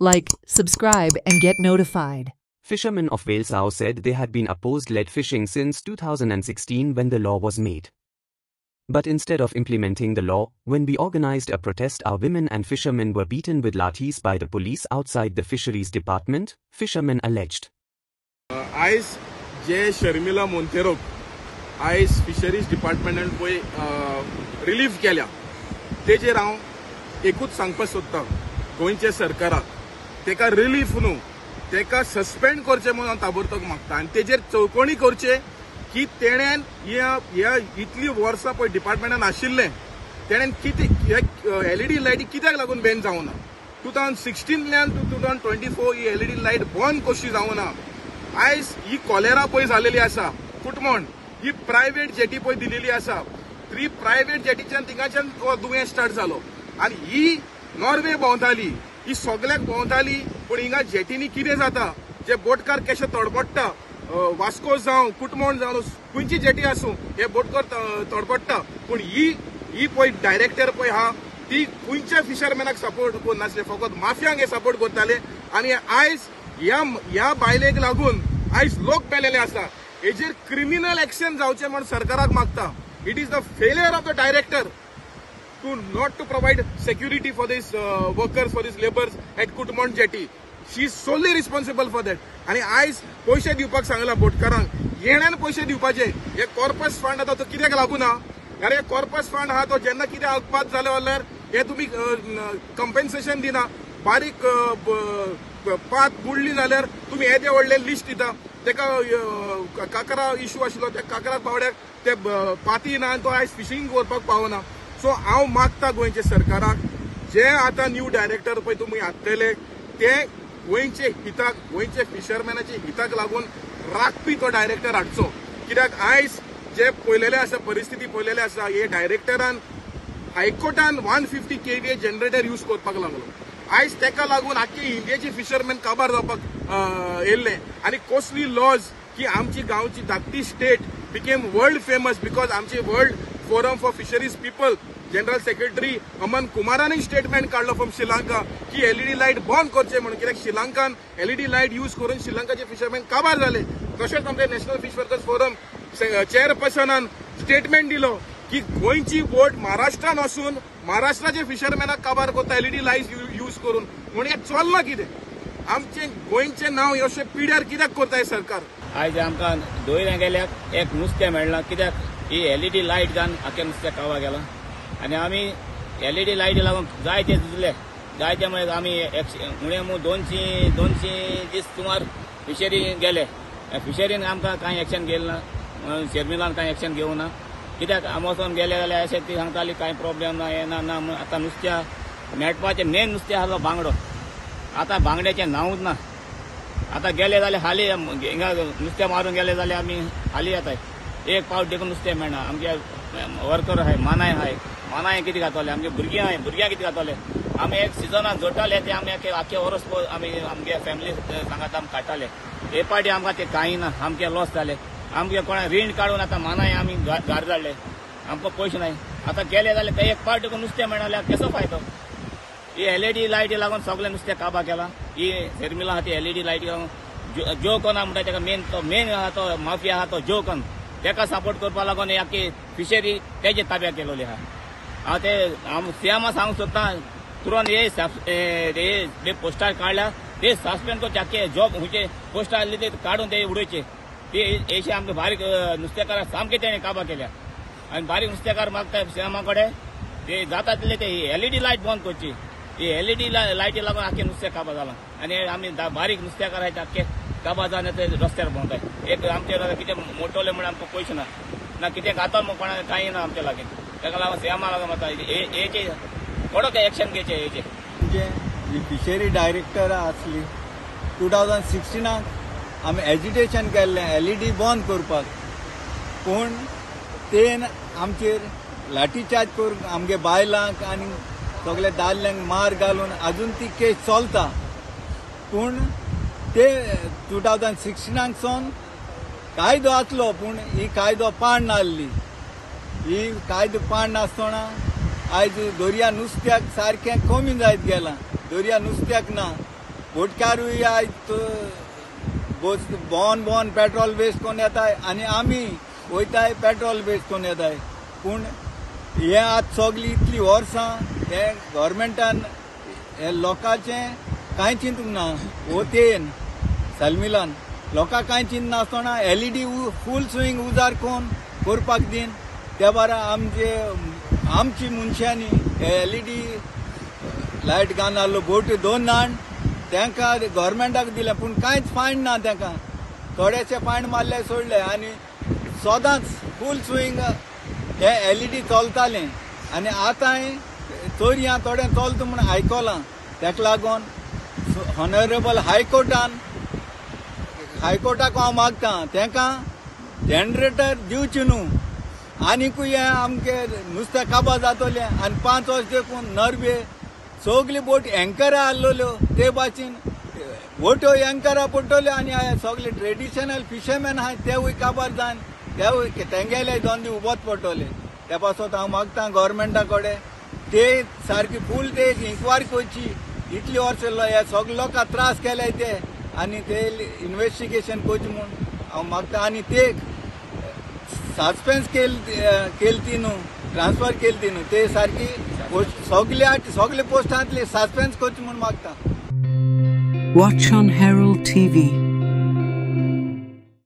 Like, subscribe, and get notified. Fishermen of Walesau said they had been opposed lead fishing since 2016 when the law was made. But instead of implementing the law, when we organized a protest, our women and fishermen were beaten with lathis by the police outside the fisheries department, fishermen alleged. आयज जे शर्मिला मोंतेरोक आयज fisheries डिपार्टमेंटान पळय relief केल्या तेजेर हांव एकूच सांगपाक सोदतां गोंयच्या सरकाराक तेका रिलीफ न्हू तेका सस्पेंड करचें म्हणून हांव ताबडतोब मागता आनी तेजेर चौकणी करचे की तेणेन ह्या इतली वर्सां पळय डिपार्टमेंटान आशिल्लें तेणेन कितें एलईडी लायटी कित्याक लागून बॅन जावना 2016 टू 2024 ही एलईडी लायट बंद कशी जावना आयज ही कॉलेरा पळय जालेली आसा कुटमोण ही प्रायव्हेट जेटी पळय दिलेली आसा 3 प्रायव्हेट जेटीच्यान थिंगाच्यान दुयेंस स्टार्ट जालो आनी ही नॉर्वे भोंवताली ही सगळ्याक भोंवताली पूण हिंगा जेटीनी कितें जाता जे बोटकार कशे तडपडटा वास्को जावं कुटमोण जावं खंयची जेटी आसूं हे बोटकार तडपडटा पूण ही पळय डायरेक्टर पळय हा ती खंयच्या फिशरमॅनाक सपोर्ट करनासले फकत माफियांक हे सपोर्ट करताले आनी आयज ह्या बायलेक लागून आयज लोक पेलेले आसा हेजेर क्रिमिनल एक्शन जावचें म्हण सरकाराक मागता it is the failure of the director to not to provide security for these workers, for these laborers at Kutmon jetty. She is solely responsible for that. आणि आयज पैसे दिवपाक सांगला बोटकारांक येण्यान पैसे दिवपाचे हे कॉर्पस फंड आता तो कित्याक लागूना अरे कॉर्पस फंड हा तो जेन्ना कितें अपघात जालो जाल्यार हे तुमी कंपेन्सेशन दिना बारीक पात बुडली जाल्यार तुमी येदे व्हडले लिस्ट दिता तेका काकरा इश्यू आशिल्लो त्या काकरा पावड्याक ते पाती ना तो आयज फिशिंग करपाक पावना सो हांव मागता गोंयच्या सरकाराक जे आता न्यू डायरेक्टर पळय तुमी हाडटले ते गोंयचे हिताक गोंयचे फिशरमॅनाचे हिताक लागून राखपी तो डायरेक्टर हाडचो कित्याक आयज जे पळयलेले आसा परिस्थिती पळयलेली आसा हे डायरेक्टरान हायकोर्टान 150 kVA जनरेटर यूज करपाक लागलो आयज तेका लागून आख्खे इंडियेचे फिशरमॅन काबार जावपाक येयल्ले आनी कोस्टली लॉज की आमची गांवची धाकटी state became world famous because आमचे world forum for fisheries people general secretary Aman कुमारान स्टेटमेंट काढलो फ्रॉम श्रीलंका की एलईडी लाईट बंद करचे म्हणून कित्याक श्रीलंकान एलईडी लाईट यूज करून श्रीलंकाचे फिशरमॅन काबार झाले तशेंच आमचे नॅशनल फिश वर्कर्स फोरम चेअरपर्सनान स्टेटमेंट दिलो की गोंयची बोट महाराष्ट्रान वचून महाराष्ट्राचे फिशरमॅनाक काबार करता एलईडी लाईट यूज करून म्हणून हे चल्ला कितें आमचे गोंयचे नांव अशें पिड्यार कित्याक करताय सरकार आयज आमकां दोयऱ्या गेल्याक एक नुस्तें मेळना कित्याक ही एलईडी लाईट जावन आख्या नुस्तें कावा गेला आनी आमी एलईडी लायटी लागून जायते झुजले जायते म्हळ्यार आमी उणे 200 दीस सुमार फिशरी गेले फिशरीन आमकां कांय एक्शन घेयलें ना शर्मिलान कांय एक्शन घेवं ना कित्याक आमोसून गेले जाल्यार अशें ती सांगताली कांय प्रॉब्लेम ना हें ना आतां नुस्त्या मेळपाचें मेन नुस्तें आसलो बांगडो आतां बांगड्याचें नांवूच ना आतां गेले जाल्यार हालीं हिंगा नुस्तें मारून गेले जाल्यार आमी हालीं येताय एक पावट देखून नुस्तें मेळना आमगे वर्कर आहाय मानाय कितें घातले आमगे भुरग्यां कितें घातले आमी एक सिजनाक जोडटाले ते आमी आख्खे वर्स आमी आमगे फॅमिली सांगात आमी काडटाले हे पाटी आमकां ते कांय ना आमगे लॉस जाले आमगे कोणा रीण काडून आतां मानाय आमी घर धाडले आमकां पयशे नाय आतां गेले जाल्यार ते एक पावट देखून नुस्तें मेळना जाल्यार कसो फायदो ही एलईडी लायटी लागून सगळें नुस्तें काबार केलां ही शर्मिला आहा ती एलईडी लायटी लागून जो कोण म्हणटा तेका मेन आहा तो माफिया आहा तो जो कोण तेका सपोर्ट करपा लागून आख्खी फिशरी तेजे ताब्यात केलेली आहा हांव ते सीएमा सांगूंक सोदतां तुरंत हे पोस्टार काडल्या ते सस्पेंड करचे आख्खे जॉब खंयचे पोस्ट आसले ते काडून ते उडोवचे ते हेचे आमकां बारीक नुस्तेकार सामके तेणे काबार केल्या आनी बारीक नुस्तेकार मागता सीएमा कडेन ते जाता तितले ते एलईडी लायट बंद करची ही एलईडी लायटी लागून आख्खे नुस्तें काबार जालां आनी आमी बारीक नुस्तेकार आहाय आख्खे काबार जावन ते रस्त्यार भोंवताय एक आमचे कितें मोटोले म्हण आमकां पयशे ना कितें घातलो म्हण कोणाक कांय ना आमचे लागीं तेका लागून सीएमा लागून म्हाका हेचे कडक एक्शन घेवचे हेचे जी फिशरी डायरेक्टर आसली 2016 आमी एजिटेशन केल्लें एलईडी बंद करपाक पूण तेन आमचेर लाठीचार्ज करून आमगे बायलांक आनी सगळे दादल्यांक मार घालून अजून ती केस चलता पूण ते 2016 सावन कायदो आसलो पूण ही कायदो पाड नासली ही कायदो पाड नासतना आयज दर्या नुस्त्याक सारकें कमी जायत गेलां दर्या नुस्त्याक ना बोटकारूय आयज बोन पेट्रोल वेस्ट कोन्न येताय आनी आमी वयताय पेट्रोल वेस्ट कोन्न येताय. पूण हे आतां सगळी इतली वर्सां हे गव्हर्मेंटान हे लोकांचें कांय चिंतूंक ना. ओतेन सलमिलान लोकांक कांय चिंत नासतना LED फूल स्विंग उजार करपाक दिन त्या बारा आमची मनशांनी LED लायट घालून आहलो बोटी 2 नाण तांकां गव्हर्मेंटाक दिले पूण कांयच फायन ना तांकां. थोडेशे फायन मारले सोडले आनी सदांच फूल स्विंग हे LED चलतालें आनी आतां चोरयां थोडें चलता म्हूण आयकलां. ताका लागून ऑनरेबल हायकोर्टाक हांव मागतां तांकां जनरेटर दिवचे न्हू आनीकूय आमगे नुस्तें काबार जातलें आनी 5 वर्स देखून नरबे सगली बोट एंकरा आहल्यो ते भाशेन बोट्यो एंकरा पडटल्यो आनी सगळे ट्रेडिशनल फिशरमॅन आहाय तेवूय काबार जावन तेवूय तेंगेले धंदे उबोच पडटले. त्या पासत हांव मागतां गव्हर्मेंटा कडेन ते सारकी फूल ते इन्क्वायरी करची. इतली वर्सां हे सगळे लोकांक त्रास केले ते आनी ते इन्व्हेस्टिगेशन करचें म्हूण हांव मागतां. आनी ते सस्पेन्स केली न्हू ट्रान्सफर केली न्हू ते सारकी सगळे पोस्टांतले सस्पेन्स करचें म्हूण मागतां. Watch on Herald TV.